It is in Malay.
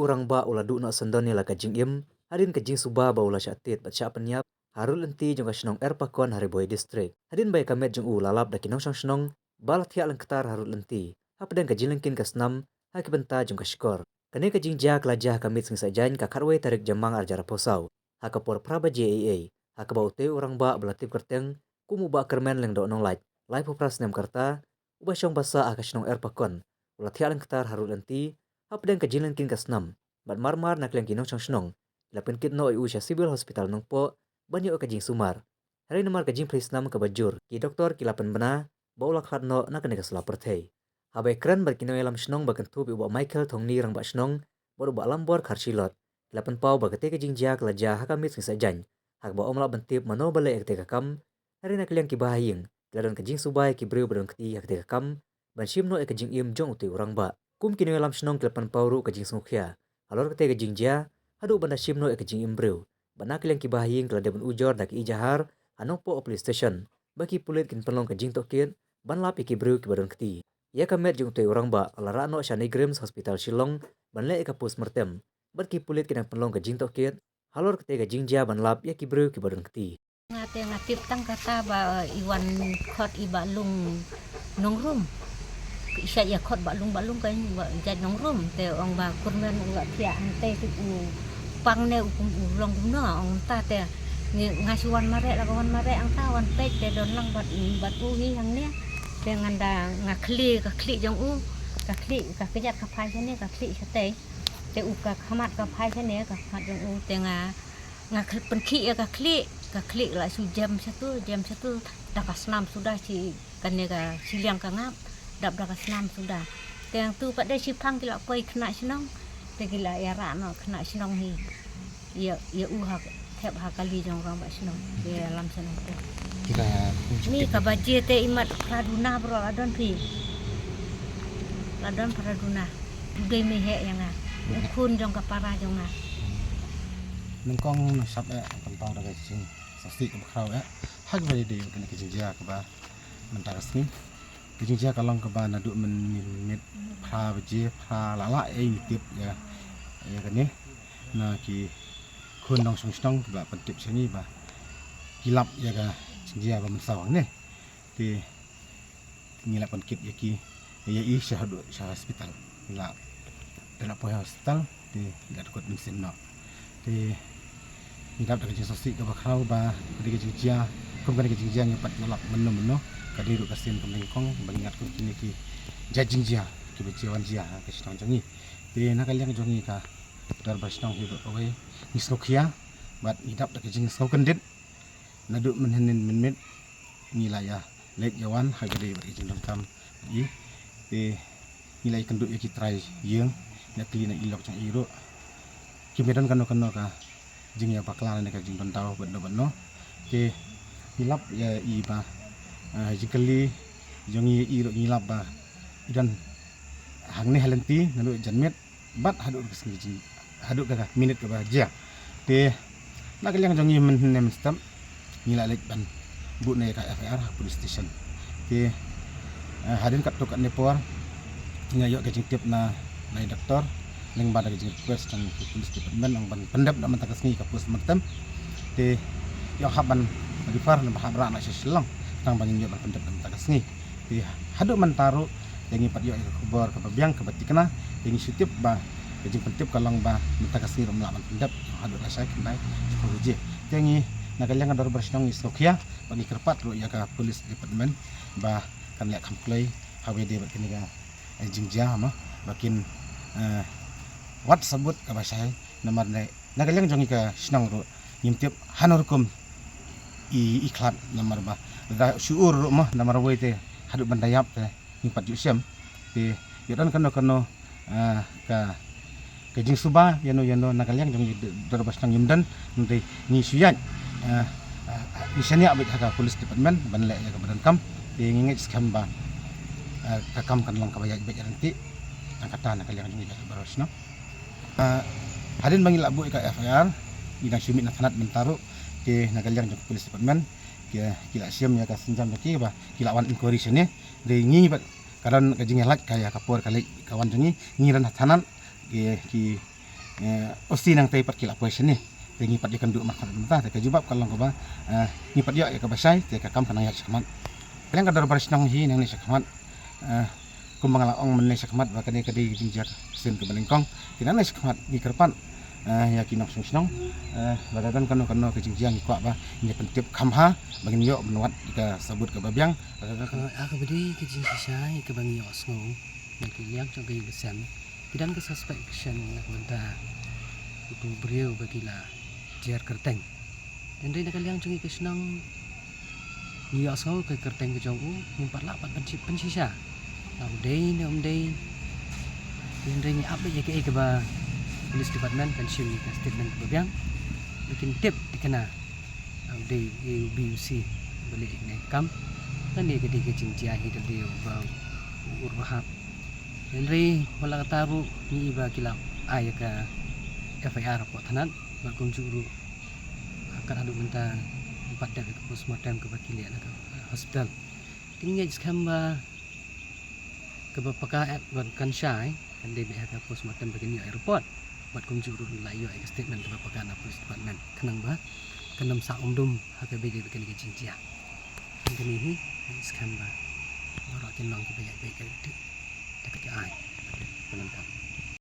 urang ba ula du na sendon la kajing im, hadin kajing suba ba ula syatit bat sya penyap, harul enti jong kasinong erpakon hari boy district. Hadin bay kamet jong lalap da kinong sang balat hiak lengketar harul enti. Hapdang kajing lengkin kasnam, haki benta jong kaskor. Kane kajing ja kelajah kamit sing sajain kakarwe tarik jamang arjara posau. Hakapor praba JAA, hakaba ute urang ba belatip kerteng, kumu ba kermen leng do nong light. Lai popras nem karta, ubah syong basa akasinong erpakon. Ulat hiak lengketar harul enti, hapdang kajilan kin kasnam, bat marmar nak leng kinong snong, lapen kit no usya sibil hospital nong po, banyo kajing sumar. Hari namar kajing prisnam ke bajur, ki doktor ki lapen bena, baulak no nak kene kasla perthei. Habai keren bat kinong elam snong bakentup ibu Michael thongni rang bat snong, baru ba alambor karsilot, lapen pau bagate kajing jak laja hakamit sing sajan, hak ba omla bentip mano bale ekte kakam, hari nak leng ki bahaying, kladon kajing subai ki breu badon keti ekte kakam, ban shimno e kajing im jong uti urang ba. Kum kini lam snong kelepan pauru kajing sungkya. Alor kete kajing ja, hadu banda shimno e kajing imbreu. Bana keleng kibahing kelade ben ujor dak ijahar, anong po police station. Baki pulit kin penlong kajing tokir, ban lap iki breu ki badon keti. Ya kamet jung tui orang ba, alara no Shani Grims Hospital Shillong, ban le eka pus mertem. Baki pulit kin penlong kajing tokir, halor kete kajing ja ban lap ya ki breu ki badon keti. Ngatip tang kata ba iwan khot iba lung nongrum. Isya ya khot balung kan jad nongrum te ong ba kurmen ula pia ante tu pang ne upung ulong guna ong ta te ngasuan mare la kawan mare ang tawan pek te don lang bat uhi hang ne te nganda ngakli ka kli jong u ka kli ka kejat ka phai ne ka kli te u ka khamat ka phai ne ka khat jong u te nga penki ka kli la su jam satu dakasnam sudah si kanega siliang ka ngap dap dakasnam sudah yang tu pada sipang kila koi kena sinong te kila ya rano kena sinong hi ya uhak thep hakali jong rang ba sinong di dalam sinong te Kita ni ka baje te imat praduna bro ladon praduna dei me he yang kun jong ka para jong nengkong sab tentang daga sing sasti ke krau hak bali de kena kijia ke ba mentara sini kijia kalong ke ba nadu mit pra beje pra lala tip ya kene na ki kun dong sung ba pentip sini ba kilap ya ga kijia ba mensawang ne ti ngilap penkit ya ki ya syahadu hospital ngilap dalam poe hospital ti gat kot mesin no ti ngidap dari sosik ke bakrau ba dari kijia kum kan kijia ngepat nolak meno kadi ru kasin pemengkong bangingat ku kini ki jajing jia ki bejawan jia ke stong jongi ti nak kalian jongi ka dar basnong hidup away nislokia bat ngidap dari kijing so kendit nadu menhenin menmit ngilaya lek jawan hagade ba kijing dongkam i ti ngilai kenduk ya ki trai yeung na klina ilok jong iro ki medan kano ka jing ya baklan ne ka jing bentau benno ke hilap ya i ba jikali jongi iro ngilap ba dan hangne halenti nalu janmet bat hadu kesini jing hadu ka minit ka ba ja te nak yang jongi men stam ngila lek ban bu ne ka FR police station te hadin kat to kat nepor ngayo ka jing tip na doktor leng bada kejing request tang police department ang ban pendap na mentakas ngi kapus mertem te yo haban di far na bahra na silang tang bangin yo pendap na mentakas ngi te hadu mentaru yangi pat yo kubor ka babyang ka batikna yangi sitip ba kejing pentip kalong ba mentakas ngi romla man pendap hadu rasa kendai je yangi nagalang ador bersnong istokia bagi kerpat lo ya ka police department ba kan lek kamplay hawe de bakini ga jingja ma bakin wat sebut ke bahasa nomor nagalang jongi ke senang ru nyimtip hanorkum iklat nomor ba da syuur mah nomor we te hadu bandayap te nimpat yusiam te yodan kano ka kejing suba yano nagalang jongi dorbas nang yumdan nanti ni suyan nisanya abit ka police department banle ya ka badan kam te ngingit skam ba kakam kan lang kabayaj ba nanti angkatan nagalang jongi baros no hadin bangil abu ka FIR idang sumit na tanat mentaru ke nagalyang jong police department ke kila siam ya ka senjam ki ba kilawan inquiry sini de ngi ba karan ka jing lat kaya kapor kali kawan jongi ngiran tanan ke ki osti nang tai pat kilap question ni tengi pat ikan duk makan mentah te jubab kalau ko ba ni pat ya ka basai te ka kam kanang ya sakmat peleng kadar baris nang hi nang ni sakmat kumbang la ong men ni sakmat ba kadi kadi jinjak sen ke balengkong tinan ni sakmat ni kerpan ya kinok sung badadan kanu ke jinjiang kwa ba ni pentip kamha bagin yo menuat ika sabut ke babyang aku bedi ke jinjisai ke bangi yo sngo ni ke liang jong ke besam tidan ke suspicion nak menta itu beriau bagila jer kerteng dan ri nak liang jong ke senang ni yo sngo ke kerteng ke jong nimpat lapat pensisa au dei ni dei dan ri ni apa je ke ba Police Department pensiun ni statement kebabiang bikin tip dikena di UBC balik ni kam kan dia kedi kecing ciahi tadi bang urhab Henry wala taru ni iba kila ay ka FIR po tanan bagong juru akan adu menta empat dak ke postmortem ke bakili ke hospital tinggal skamba ke bapaka ban kan syai kan dia ke postmortem begini airport buat kunjuru layu statement ke bapaka Police Department kenang ba kenam sa umdum haka bede bikin ke jinjia kini hi skamba ora kenang ke bayak bayak dekat ai penonton